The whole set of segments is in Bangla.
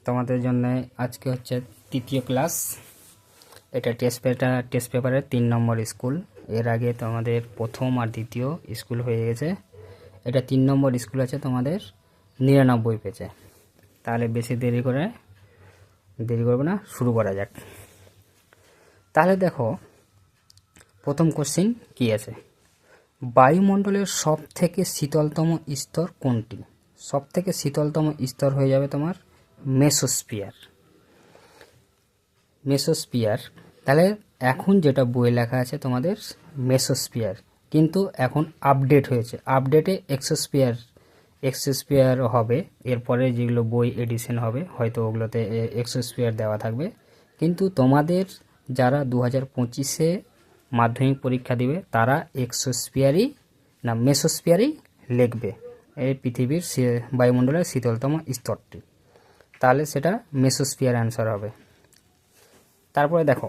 তোমাদের জন্য আজকে হচ্ছে তৃতীয় ক্লাস। এটা টেস্ট পেপারের 3 নম্বর স্কুল। এর আগে তোমাদের প্রথম আর দ্বিতীয় স্কুল হয়ে গেছে। এটা 3 নম্বর স্কুল আছে তোমাদের 99 পেজে। তাহলে বেশি দেরি করবো না, শুরু করা যাক। তাহলে দেখো প্রথম কোশ্চিন কি আছে, বায়ুমণ্ডলের সব থেকে শীতলতম স্তর কোনটি? সব থেকে শীতলতম স্তর হয়ে যাবে তোমার মেসোস্ফিয়ার। তাহলে এখন যেটা বই লেখা আছে তোমাদের মেসোস্ফিয়ার, কিন্তু এখন আপডেট হয়েছে, আপডেটে এক্সোস্ফিয়ার হবে। এরপরে যেগুলো বই এডিশন হবে হয়তো ওগুলোতে এক্সোস্ফিয়ার দেওয়া থাকবে, কিন্তু তোমাদের যারা 2025-এ মাধ্যমিক পরীক্ষা দিবে তারা মেসোস্ফিয়ারই লিখবে, এই পৃথিবীর বায়ুমণ্ডলের শীতলতম স্তরটি। তাহলে সেটা মেসোস্ফিয়ার অ্যান্সার হবে। তারপরে দেখো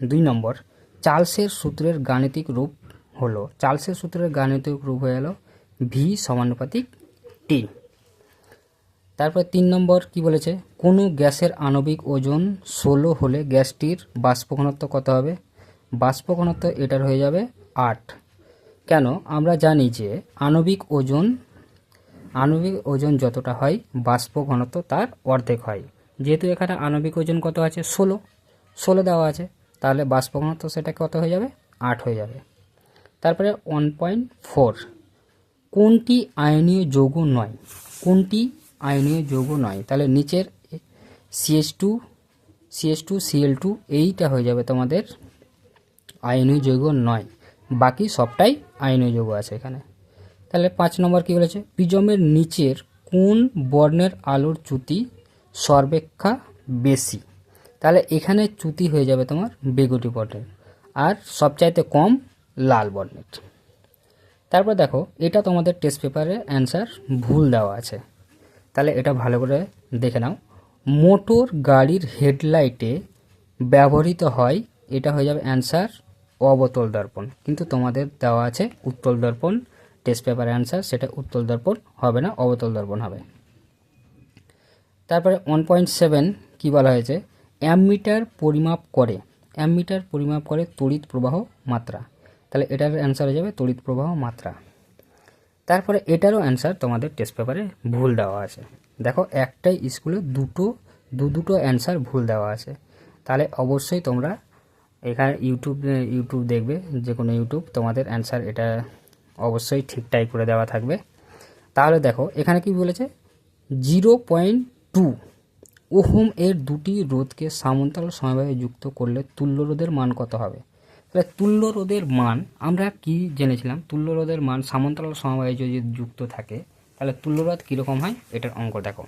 2 নম্বর, চার্লসের সূত্রের গাণিতিক রূপ হয়ে গেল ভি সমানুপাতিক টি। তারপরে 3 নম্বর কি বলেছে, কোনো গ্যাসের আণবিক ওজন 16 হলে গ্যাসটির বাষ্প ঘনত্ব কত হবে? বাষ্প ঘনত্ব এটার হয়ে যাবে 8। কেন? আমরা জানি যে আণবিক ওজন যতটা হয় বাষ্প ঘনত্ব তার অর্ধেক হয়। যেহেতু এখানে আণবিক ওজন কত আছে 16 দেওয়া আছে, তাহলে বাষ্প ঘনত্ব সেটা কত হয়ে যাবে? 8 হয়ে যাবে। তারপরে 1.4, কোনটি আয়নীয় যৌগ নয়? তাহলে নিচের CH2Cl2 এইটা হয়ে যাবে তোমাদের আয়নীয় যৌগ নয়, বাকি সবটাই আয়নীয় যৌগ আছে এখানে। তাহলে 5 নম্বর কি বলেছে, প্রিজমের নিচের কোন বর্ণের আলোর চ্যুতি সর্বাপেক্ষা বেশি? তাহলে এখানে চ্যুতি হয়ে যাবে তোমার বেগুনি বর্ণের, আর সবচাইতে কম লাল বর্ণের। তারপর দেখো এটা তোমাদের টেস্ট পেপারে অ্যান্সার ভুল দেওয়া আছে, তাহলে এটা ভালো করে দেখে নাও। মোটর গাড়ির হেডলাইটে ব্যবহৃত হয়, এটা হয়ে যাবে অ্যান্সার অবতল দর্পণ, কিন্তু তোমাদের দেওয়া আছে উত্তল দর্পণ। টেস্ট পেপার অ্যান্সার সেটা উত্তল দর্পণ হবে না, অবতল দর্পণ হবে। তারপরে 1.7 কি বলা হয়েছে, অ্যামমিটার পরিমাপ করে তড়িৎ প্রবাহ মাত্রা। তাহলে এটার অ্যান্সার হয়ে যাবে তড়িৎ প্রবাহ মাত্রা। তারপরে এটারও অ্যান্সার তোমাদের টেস্ট পেপারে ভুল দেওয়া আছে। দেখো একটাই স্কুলে দুটো অ্যান্সার ভুল দেওয়া আছে, তাহলে অবশ্যই তোমরা এখানে ইউটিউব দেখবে, যে কোনো ইউটিউব, তোমাদের অ্যান্সার এটা অবশ্যই ঠিকঠাক করে দেওয়া থাকবে। তাহলে দেখো এখানে কি বলেছে, 0.2 ওহম এর দুটি রোধকে সমান্তরাল সমবায়ে যুক্ত করলে তুল্য রোধের মান কত হবে? তাহলে তুল্য রোধের মান আমরা কি জেনেছিলাম, তুল্য রোধের মান সমান্তরাল সমবায়ে যদি যুক্ত থাকে তাহলে তুল্য রোধ কীরকম হয়, এটার অঙ্ক দেখো।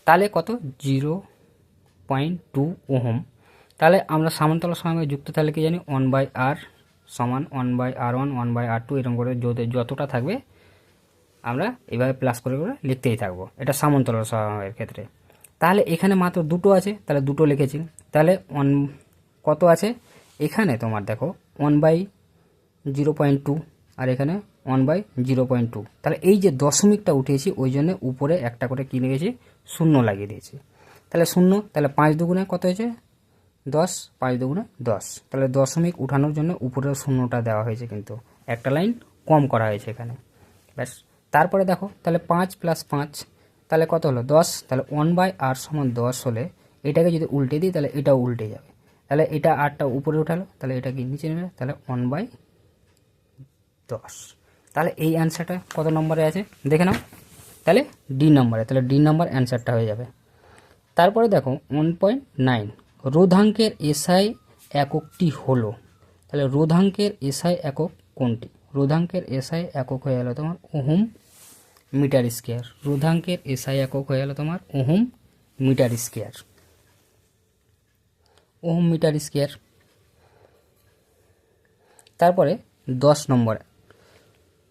তাহলে কত, 0.2 ওহম। তাহলে আমরা সমান্তরাল সমবায়ে যুক্ত থাকলে কি জানি, 1/r সমান 1/r1 1/r2 এরকম করে যতটা থাকবে আমরা এইভাবে প্লাস করে লিখতেই থাকবো, এটা সমান্তরাল সমবায়ের ক্ষেত্রে। তাহলে এখানে মাত্র দুটো আছে, তাহলে দুটো লিখেছি। তাহলে কত আছে এখানে তোমার দেখো 1/0.2 আর এখানে 1/0.2। তাহলে এই যে দশমিকটা উঠিয়েছি ওই জন্য উপরে একটা করে কি লিখেছি, 0 লাগিয়ে দিয়েছি। তাহলে 0, তাহলে 5 দুগুণে কত হয়েছে 10, 5 দুগুণে 10। তাহলে দশমিক উঠানোর জন্য উপরের 0টা দেওয়া হয়েছে, কিন্তু একটা লাইন কম করা হয়েছে এখানে, ব্যাস। তারপরে দেখো তাহলে 5 + 5 তাহলে কত হলো 10। তাহলে 1/r সমান 10 হলে এটাকে যদি উল্টে দিই তাহলে এটাও উল্টে যাবে। তাহলে এটা 8টা উপরে উঠালো, তাহলে এটা কি নিচে নেবে, তাহলে 1/10। তাহলে এই অ্যান্সারটা কত নম্বরে আছে দেখে নাও, তাহলে ডি নম্বরে, তাহলে ডি নম্বর অ্যান্সারটা হয়ে যাবে। তারপরে দেখো 1.9, রোধাঙ্কের এসআই এককটি হলো, তাহলে রোধাঙ্কের এসআই একক কোনটি? রোধাঙ্কের এসআই একক হয়ে গেল তোমার ওহম মিটার স্কোয়ার। রোধাঙ্কের এসআই একক হয়ে গেল তোমার ওহম মিটার স্কোয়ার। তারপরে 10 নম্বর,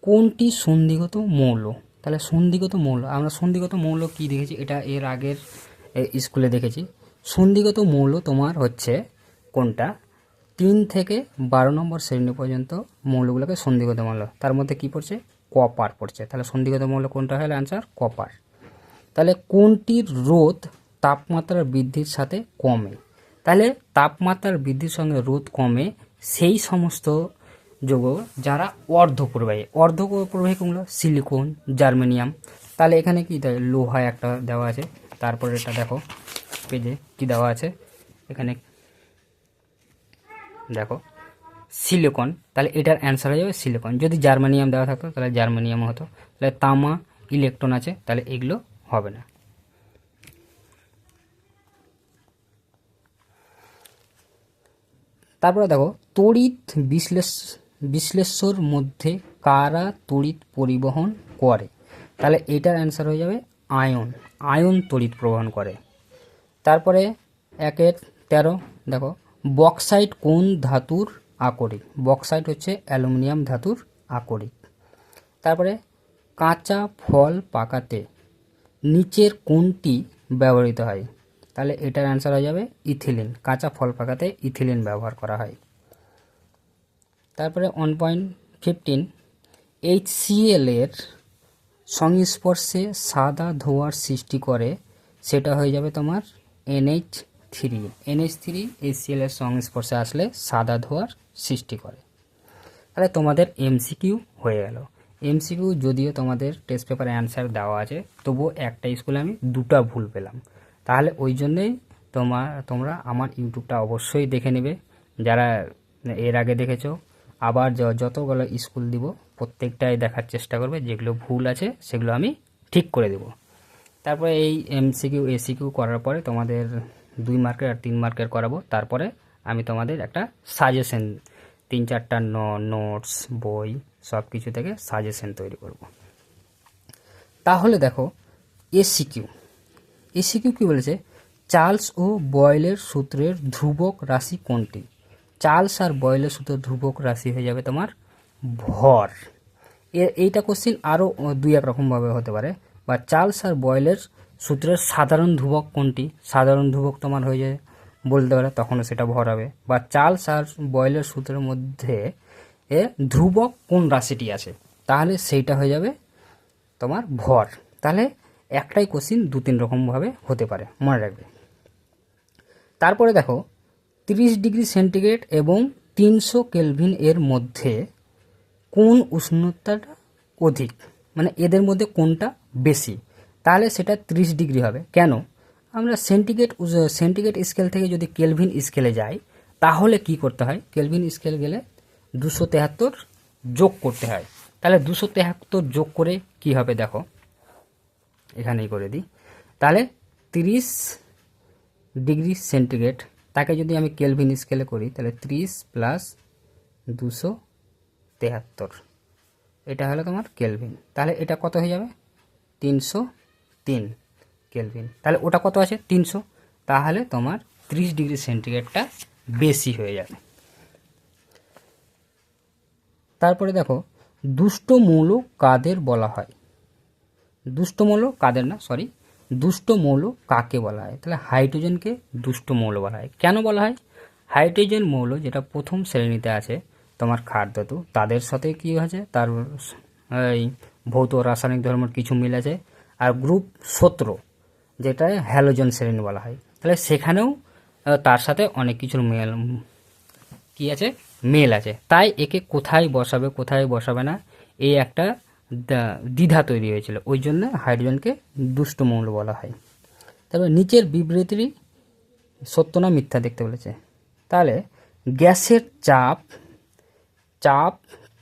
কোনটি সন্ধিগত মৌল? তাহলে সন্ধিগত মৌল, আমরা সন্ধিগত মৌল কি দেখেছি, এটা এর আগের স্কুলে দেখেছি। সন্ধিগত মৌল তোমার হচ্ছে কোনটা, 3 থেকে 12 নম্বর শ্রেণী পর্যন্ত মৌলগুলোকে সন্ধিগত মৌল, তার মধ্যে কি পড়ছে, কপার পড়ছে। তাহলে সন্ধিগত মৌল কোনটা হলো অ্যান্সার, কপার। তাহলে কোনটির রোধ তাপমাত্রার বৃদ্ধির সাথে কমে? তাহলে তাপমাত্রার বৃদ্ধির সঙ্গে রোধ কমে সেই সমস্ত যৌগ যারা অর্ধপ্রবাহী কোনগুলো? Silicon, germanium. তাহলে এখানে কি লোহা একটা দেওয়া আছে, তারপরে এটা দেখো পেজে কি দেওয়া আছে, এখানে দেখো সিলিকন, তাহলে এটার অ্যান্সার হয়ে যাবে সিলিকন। যদি জার্মেনিয়াম দেওয়া থাকতো তাহলে জার্মেনিয়াম হতো। তাহলে তামা, ইলেকট্রন আছে, তাহলে এগুলো হবে না। তারপরে দেখো তড়িৎ বিশ্লেষ্যর মধ্যে কারা তড়িৎ পরিবহন করে? তাহলে এটার অ্যান্সার হয়ে যাবে আয়ন তড়িৎ প্রবহন করে। তারপরে 1-13 দেখো বক্সাইট কোন ধাতুর আকরিক? বক্সাইট হচ্ছে অ্যালুমিনিয়াম ধাতুর আকরিক। তারপরে কাঁচা ফল পাকাতে নিচের কোনটি ব্যবহৃত হয়? তাহলে এটার অ্যান্সার হয়ে যাবে ইথিলিন। কাঁচা ফল পাকাতে ইথিলিন ব্যবহার করা হয়। তারপরে 1.15 HCl এর সংস্পর্শে সাদা ধোঁয়ার সৃষ্টি করে, সেটা হয়ে যাবে তোমার NH3। NH3 HCl এর সংস্পর্শে আসলে সাদা ধোঁয়ার সৃষ্টি করে। তাহলে তোমাদের MCQ হয়ে গেল। MCQ যদিও তোমাদের টেস্ট পেপারে অ্যান্সার দেওয়া আছে, তবুও একটা স্কুলে আমি 2টা ভুল পেলাম। তাহলে ওই জন্যেই তোমরা আমার ইউটিউবটা অবশ্যই দেখে নেবে, যারা এর আগে দেখেছো। আবার যতগুলো স্কুল দিব প্রত্যেকটাই দেখার চেষ্টা করবে, যেগুলো ভুল আছে সেগুলো আমি ঠিক করে দেব। তারপরে এই MCQ ACQ করার পরে তোমাদের 2 মার্কের আর 3 মার্কের করাবো। তারপরে আমি তোমাদের একটা সাজেশন 3-4টা নোটস, বই সব কিছু থেকে সাজেশন তৈরি করব। তাহলে দেখো এসিকিউ কি বলেছে? চার্লস ও বয়েলের সূত্রের ধ্রুবক রাশি কোনটি? চার্লস আর বয়েলের সূত্রের ধ্রুবক রাশি হয়ে যাবে তোমার ভর। এইটা কোশ্চিন আরও 2-1 রকমভাবে হতে পারে। বা চার্লস আর বয়েলের সূত্রের সাধারণ ধ্রুবক কোনটি? সাধারণ ধ্রুবক তোমার হয়ে যায় বলতে পারে, তখনও সেটা ভর হবে। বা চার্লস আর বয়েলের সূত্রের মধ্যে ধ্রুবক কোন রাশিটি আছে? তাহলে সেইটা হয়ে যাবে তোমার ভর। তাহলে একটাই কোশ্চিন 2-3 রকমভাবে হতে পারে, মনে রাখবে। তারপরে দেখো 30 ডিগ্রি সেন্টিগ্রেড এবং 300 কেলভিন এর মধ্যে কোন উষ্ণতাটা অধিক? মানে এদের মধ্যে কোনটা বেশি? তাহলে সেটা 30 ডিগ্রি হবে। কেন? আমরা সেন্টিগ্রেড স্কেল থেকে যদি কেলভিন স্কেলে যাই, তাহলে কি করতে হয়? কেলভিন স্কেল গেলে 273 যোগ করতে হয়। তাহলে 273 যোগ করে কি হবে দেখো, এখানেই করে দিই। তাহলে 30 ডিগ্রি সেন্টিগ্রেড তাকে যদি আমি কেলভিন স্কেলে করি, তাহলে 30 প্লাস 273, এটা হলো তোমার কেলভিন। তাহলে এটা কত হয়ে যাবে? 303 কেলভিন। তাহলে ওটা কত আছে? 300। তাহলে তোমার 30 ডিগ্রি সেন্টিগ্রেডটা বেশি হয়ে যাবে। তারপরে দেখো দুষ্ট মৌল কাদের বলা হয়? দুষ্ট মৌল কাকে বলা হয়? তাহলে হাইড্রোজেনকে দুষ্ট মৌল বলা হয়। কেন বলা হয়? হাইড্রোজেন মৌল যেটা প্রথম শ্রেণীতে আছে তোমার ক্ষার ধাতু, তাদের সাথে কি আছে, তার এই ভৌত রাসায়নিক ধর্মের কিছু মিল আছে। আর গ্রুপ 17 যেটা হ্যালোজেন শ্রেণী বলা হয়, তাহলে সেখানেও তার সাথে অনেক কিছুর মেল আছে। তাই একে কোথায় বসাবে না, এই একটা দ্বিধা তৈরি হয়েছিল। ওই জন্য হাইড্রোজেনকে দুষ্ট মৌল বলা হয়। তারপর নিচের বিবৃতিটি সত্য না মিথ্যা দেখতে বলেছে। তাহলে গ্যাসের চাপ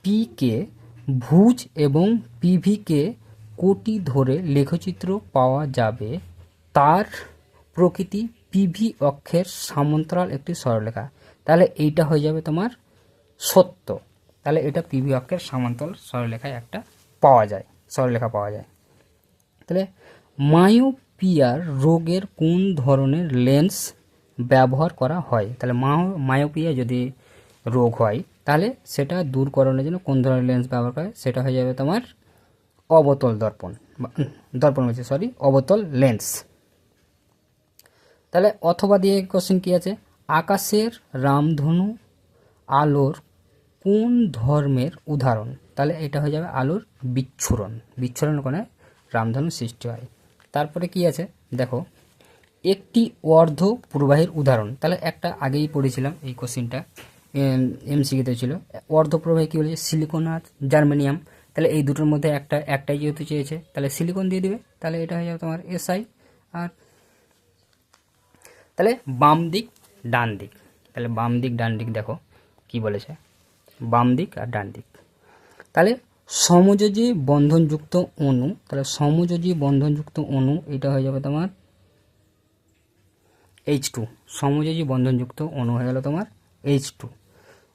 পি কে ভুজ এবং পিভি কে কোটি ধরে লেখচিত্র পাওয়া যাবে। তার প্রকৃতি পিভি অক্ষের সমান্তরাল একটি সরলরেখা। তাহলে এইটা হয়ে যাবে তোমার সত্য। তাহলে এটা পিভি অক্ষের সমান্তরাল সরলরেখায় একটা সরলরেখা পাওয়া যায়। তাহলে মায়োপিয়ার রোগের কোন ধরনের লেন্স ব্যবহার করা হয়? তাহলে মায়োপিয়া যদি রোগ হয় তাহলে সেটা দূরকরণের জন্য কোন ধরনের লেন্স ব্যবহার করা হয়? সেটা হয়ে যাবে তোমার অবতল লেন্স। তাহলে অথবা দিয়ে কোশ্চেন কি আছে? আকাশের রামধনু আলোর কোন ধর্মের উদাহরণ? তাহলে এটা হয়ে যাবে আলোর বিচ্ছুরণ। বিচ্ছুরণ কোণে রামধনু সৃষ্টি হয়। তারপরে কি আছে দেখো, একটি অর্ধ প্রবাহীর উদাহরণ। তাহলে একটা আগেই পড়েছিলাম এই কোশ্চিনটা, এমসিকিউতে ছিল। অর্ধ প্রবাহী কী বলেছে, সিলিকন আর জার্মেনিয়াম। তাহলে এই দুটোর মধ্যে একটাই যেহেতু চেয়েছে, তাহলে সিলিকন দিয়ে দিবে। তাহলে এটা হয়ে যাবে তোমার এসআই। আর তাহলে বাম দিক ডান দিক, তাহলে বাম দিক ডান দিক দেখো কি বলেছে, বাম দিক আর ডান দিক। তাহলে সমযোজী বন্ধনযুক্ত অণু, তাহলে সমযোজী বন্ধনযুক্ত অণু এটা হয়ে যাবে তোমার H2। সমযোজী বন্ধনযুক্ত অণু হয়ে গেল তোমার H2।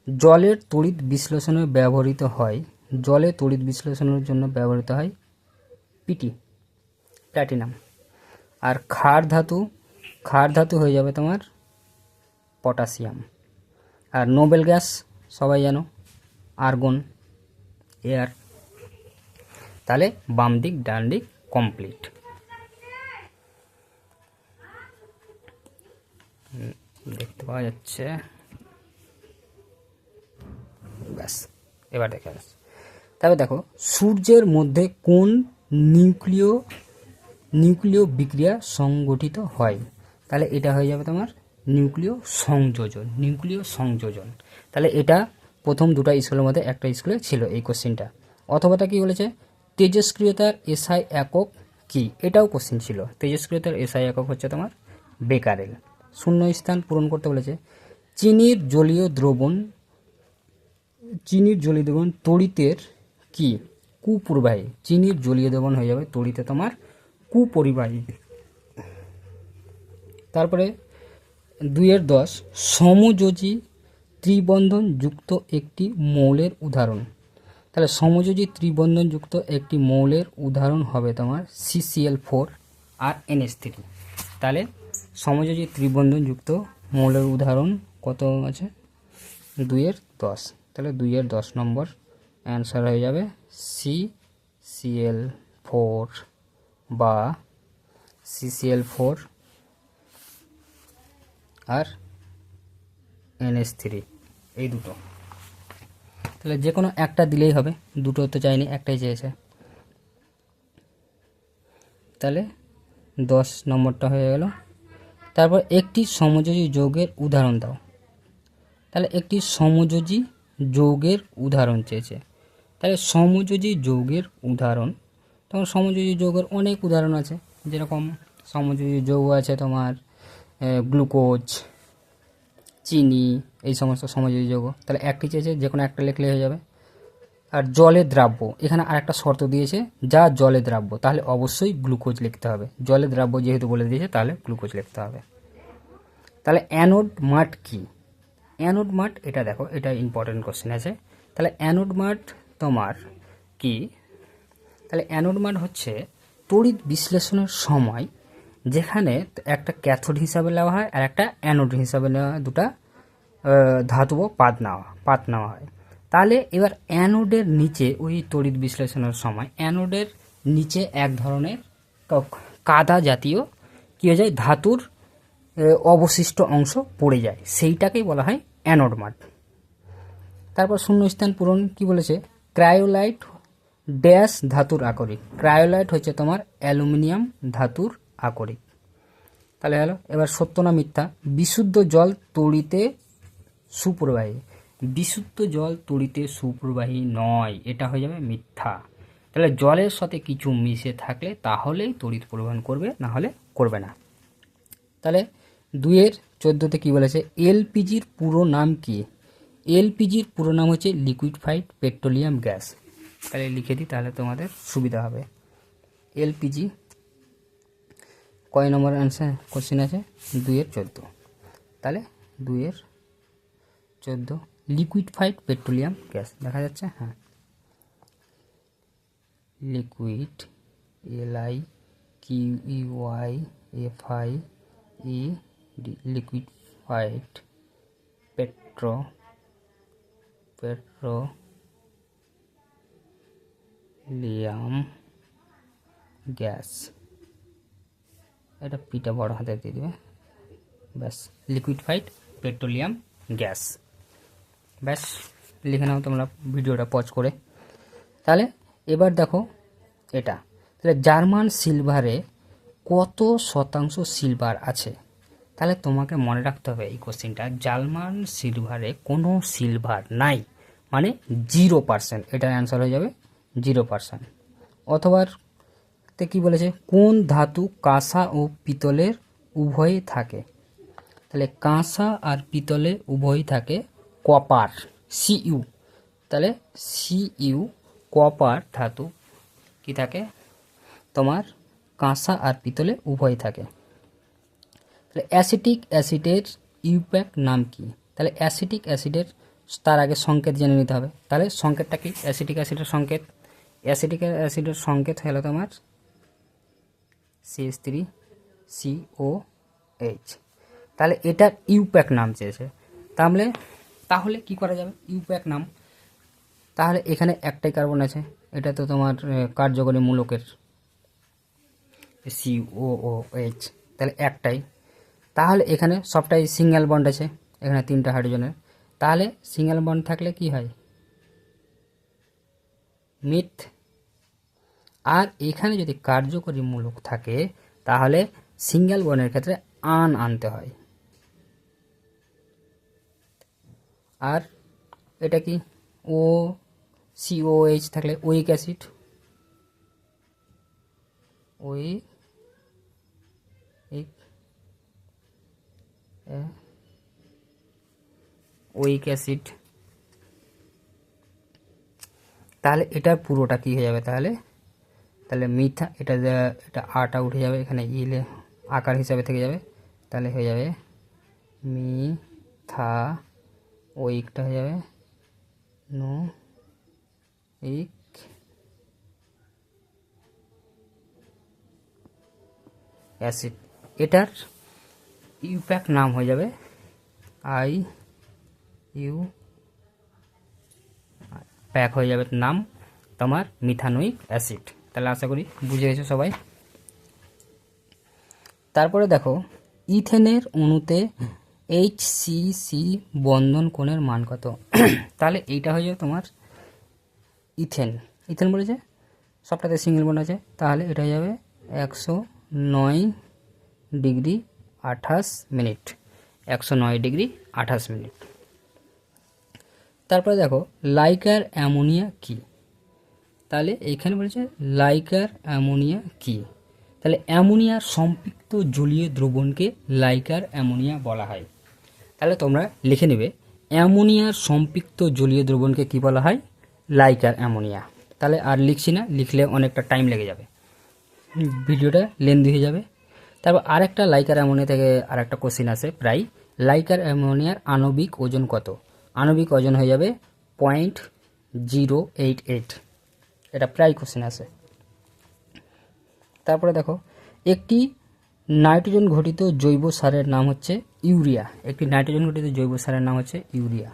জলের তড়িৎ বিশ্লেষণে ব্যবহৃত হয়, জলে তড়িৎ বিশ্লেষণের জন্য ব্যবহৃত হয় পিটি, প্ল্যাটিনাম। আর ক্ষার ধাতু হয়ে যাবে তোমার পটাশিয়াম। আর নোবেল গ্যাস সবাই জানো আর্গন, এয়ার। তাহলে বাম দিক ডান দিক কমপ্লিট। দেখতে পাওয়া যাচ্ছে, ব্যাস এবার দেখা যাচ্ছে। তবে দেখো সূর্যের মধ্যে কোন নিউক্লিয় বিক্রিয়া সংগঠিত হয়, তাহলে এটা হয়ে যাবে তোমার নিউক্লিয় সংযোজন। তাহলে এটা প্রথম দুটো স্কুলের মধ্যে একটা স্কুলে ছিল এই কোশ্চেনটা। অথবাটা কি বলেছে, তেজস্ক্রিয়তার এসআই একক কি, এটাও কোশ্চেন ছিল। তেজস্ক্রিয়তার এসআই একক হচ্ছে তোমার বেকারেল। শূন্য স্থান পূরণ করতে বলেছে, চিনির জলীয় দ্রবণ তড়িতের কি কুপরিবাহী। চিনির জলীয় দ্রবণ হয়ে যাবে তড়িতে তোমার কুপরিবাহী। তারপরে 2-10 সমযোজী ত্রিবন্ধন যুক্ত একটি মৌলের উদাহরণ। তাহলে সমযোজী ত্রিবন্ধন যুক্ত একটি মৌলের উদাহরণ হবে তোমার CCl4 আর NH3। তাহলে সমযোজী ত্রিবন্ধন যুক্ত মৌলের উদাহরণ কত আছে, 2-10। তাহলে 2-10 নম্বর অ্যান্সার হয়ে যাবে CCl4 বা CCl4 আর NH3, এই দুটো। তাহলে যে কোনো একটা দিলেই হবে, দুটো তো চাইনি, একটাই চেয়েছে। তাহলে 10 নম্বরটা হয়ে গেল। তারপর একটি সমযোজী যৌগের উদাহরণ দাও। তাহলে একটি সমযোজী যৌগের উদাহরণ চেয়েছে। তাহলে সমযোজী যৌগের উদাহরণ, তখন সমযোজী যৌগের অনেক উদাহরণ আছে। যেরকম সমযোজী যৌগ আছে তোমার গ্লুকোজ, চিনি, এই সমস্ত সমযোজী যৌগ। তাহলে একটি চেয়েছে, যে কোনো একটা লিখলে হয়ে যাবে। আর জলে দ্রাব্য, এখানে আর একটা শর্ত দিয়েছে, যা জলে দ্রাব্য, তাহলে অবশ্যই গ্লুকোজ লিখতে হবে। জলে দ্রাব্য যেহেতু বলে দিয়েছে, তাহলে গ্লুকোজ লিখতে হবে। তাহলে অ্যানোড মাঠ কি, অ্যানোড মাঠ এটা দেখো, এটা ইম্পর্টেন্ট কোশ্চেন আছে। তাহলে অ্যানোড মাঠ তোমার কি, তাহলে অ্যানোড মাঠ হচ্ছে তড়িৎ বিশ্লেষণের সময় যেখানে একটা ক্যাথোড হিসাবে নেওয়া হয় আর একটা অ্যানোড হিসাবে নেওয়া হয়, দুটা ধাতব পাত নেওয়া হয়। তাহলে এবার অ্যানোডের নিচে ওই তড়িৎ বিশ্লেষণের সময় অ্যানোডের নিচে এক ধরনের কাদা জাতীয় কী হয়ে যায়, ধাতুর অবশিষ্ট অংশ পড়ে যায়, সেইটাকেই বলা হয় অ্যানোড মাঠ। তারপর শূন্যস্থান পূরণ কি বলেছে, ক্রায়োলাইট ড্যাশ ধাতুর আকরিক। ক্রায়োলাইট হচ্ছে তোমার অ্যালুমিনিয়াম ধাতুর আকরিক। তাহলে হলো, এবার সত্য না মিথ্যা, বিশুদ্ধ জল তড়িতে সুপ্রবাহী। বিশুদ্ধ জল তড়িতে সুপ্রবাহী নয়, এটা হয়ে যাবে মিথ্যা। তাহলে জলের সাথে কিছু মিশে থাকলে তাহলেই তড়িৎ পরিবহন করবে, না হলে করবে না। তাহলে 2-14 কি বলেছে, এলপিজির পুরো নাম কি। এলপিজির পুরো নাম হচ্ছে লিকুইফাইড পেট্রোলিয়াম গ্যাস। তাহলে লিখে দিই, তাহলে তোমাদের সুবিধা হবে। এলপিজি কয় নম্বর অ্যান্সার কোশ্চেন আছে, 2-14। তাহলে 2-14 লিকুইফাইড পেট্রোলিয়াম গ্যাস দেখা যাচ্ছে, হ্যাঁ liquid LIQUIFIED liquefied petroleum gas, এটা পিটা বড় হাতে দিয়ে দেবে, ব্যাস লিকুইফাইড পেট্রোলিয়াম গ্যাস। ব্যাস লিখে নাও তোমরা ভিডিওটা পজ করে। তাহলে এবার দেখো এটা, তাহলে জার্মান সিলভারে কত শতাংশ সিলভার আছে? তাহলে তোমাকে মনে রাখতে হবে এই কোশ্চেনটা, জার্মান সিলভারে কোনো সিলভার নাই, মানে 0%। এটার অ্যান্সার হয়ে যাবে 0%। অথবা তে কী বলেছে, কোন ধাতু কাঁসা ও পিতলের উভয়ই থাকে? তাহলে কাঁসা আর পিতলে উভয়ই থাকে কপার, Cu। তাহলে Cu কপার ধাতু কি থাকে তোমার কাঁসা আর পিতলে উভয়ই থাকে। তাহলে অ্যাসিটিক অ্যাসিডের ইউপ্যাক নাম কি? তাহলে অ্যাসিটিক অ্যাসিডের তার আগে সংকেত জেনে নিতে হবে। তাহলে সংকেতটা কি? অ্যাসিটিক অ্যাসিডের সংকেত, অ্যাসিটিক অ্যাসিডের সংকেত হলো তোমার CH3COH। তাহলে এটার ইউপ্যাক নাম চেয়েছে। তাহলে কি করা যাবে? ইউপ্যাক নাম, তাহলে এখানে একটাই কার্বন আছে, এটা তো তোমার কার্যকরী মূলকের COOH, তাহলে একটাই। তাহলে এখানে সবটাই সিঙ্গেল বন্ড আছে, এখানে 3টা হাইড্রোজেনের। তাহলে সিঙ্গেল বন্ড থাকলে কি হয়? মিথ। আর এখানে যদি কার্যকরী মূলক থাকে তাহলে সিঙ্গেল বন্ডের ক্ষেত্রে আন আনতে হয়। আর এটা কি? COH থাকলে ওইক অ্যাসিড, ওইক অ্যাসিড। তাহলে এটার পুরোটা কি হয়ে যাবে? তাহলে মিথা, এটা আটা উঠে যাবে, এখানে ইলে আকার হিসাবে থেকে যাবে, তাহলে হয়ে যাবে মিথা, ওইকটা হয়ে যাবে নোইক অ্যাসিড। এটার ইউপ্যাক নাম হয়ে যাবে প্যাক হয়ে যাবে নাম তোমার মিথানোইক অ্যাসিড। তাহলে আশা করি বুঝে গেছো সবাই। তারপরে দেখো, ইথেনের অণুতে HCC বন্ধন কোণের মান কত? তাহলে এইটা হয়ে যাবে তোমার ইথেন বলেছে, সবটাতে সিঙ্গেল বন্ড আছে, তাহলে এটা হয়ে যাবে 109 ডিগ্রি 28 মিনিট, 109 ডিগ্রি 28 মিনিট। তারপরে দেখো, লাইকার অ্যামোনিয়া কি? তাহলে এইখানে বলেছে লাইকার অ্যামোনিয়া কি? তাহলে অ্যামোনিয়ার সম্পৃক্ত জলীয় দ্রবণকে লাইকার অ্যামোনিয়া বলা হয়। তাহলে তোমরা লিখে নেবে, অ্যামোনিয়ার সম্পৃক্ত জলীয় দ্রবণকে কি বলা হয়? Liker ammonia. তাহলে আর লিখছি না, লিখলে অনেকটা টাইম লেগে যাবে, ভিডিওটা লেন্দি হয়ে যাবে। তারপর আরেকটা লাইকার অ্যামোনিয়া থেকে আরেকটা কোশ্চিন আসে প্রায়, লাইকার অ্যামোনিয়ার আণবিক ওজন কত? আণবিক ওজন হয়ে যাবে 0.088। এটা প্রায় কোশ্চিন আসে। তারপরে দেখো, একটি নাইট্রোজেন ঘটিত জৈব সারের নাম হচ্ছে ইউরিয়া। একটি নাইট্রোজেন ঘটিত জৈব সারের নাম হচ্ছে ইউরিয়া।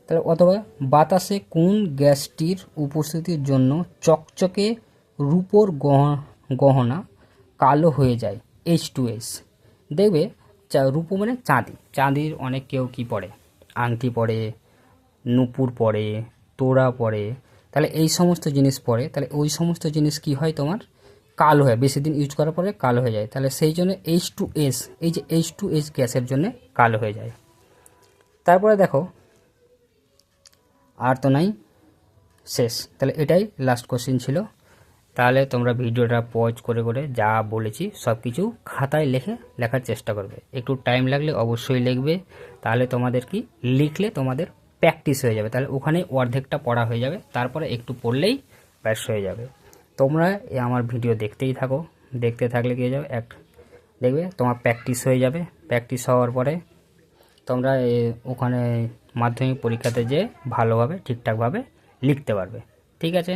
তাহলে অথবা বাতাসে কোন গ্যাসটির উপস্থিতির জন্য চকচকে রূপোর গহনা কালো হয়ে যায়? H2S। দেখবে রূপো মানে চাঁদির অনেক কেউ কি পড়ে, আংটি পড়ে, নূপুর পড়ে, তোড়া পড়ে, তাহলে এই সমস্ত জিনিস পড়ে, তাহলে ওই সমস্ত জিনিস কি হয় তোমার কালো হয়, বেশি দিন ইউজ করার পরে কালো হয়ে যায়। তাহলে সেই জন্য H2S, এই যে H2S গ্যাসের জন্য কালো হয়ে যায়। তারপরে দেখো, আর তো নাই, শেষ। তাহলে এটাই লাস্ট কোশ্চেন ছিল। তাহলে তোমরা ভিডিওটা পজ করে করে যা বলেছি সব কিছু খাতায় লেখার চেষ্টা করবে। একটু টাইম লাগলে অবশ্যই লিখবে, তাহলে তোমাদের কি লিখলে তোমাদের প্র্যাকটিস হয়ে যাবে। তাহলে ওখানে অর্ধেকটা পড়া হয়ে যাবে, তারপরে একটু পড়লেই ব্যাস হয়ে যাবে। তোমরা আমার ভিডিও দেখতেই থাকো, দেখতে থাকলে কি হয়ে যাবে, দেখবে তোমার প্র্যাকটিস হয়ে যাবে। প্র্যাকটিস হওয়ার পরে তোমরা ওখানে মাধ্যমিক পরীক্ষাতে যে ভালোভাবে ঠিকঠাকভাবে লিখতে পারবে। ঠিক আছে।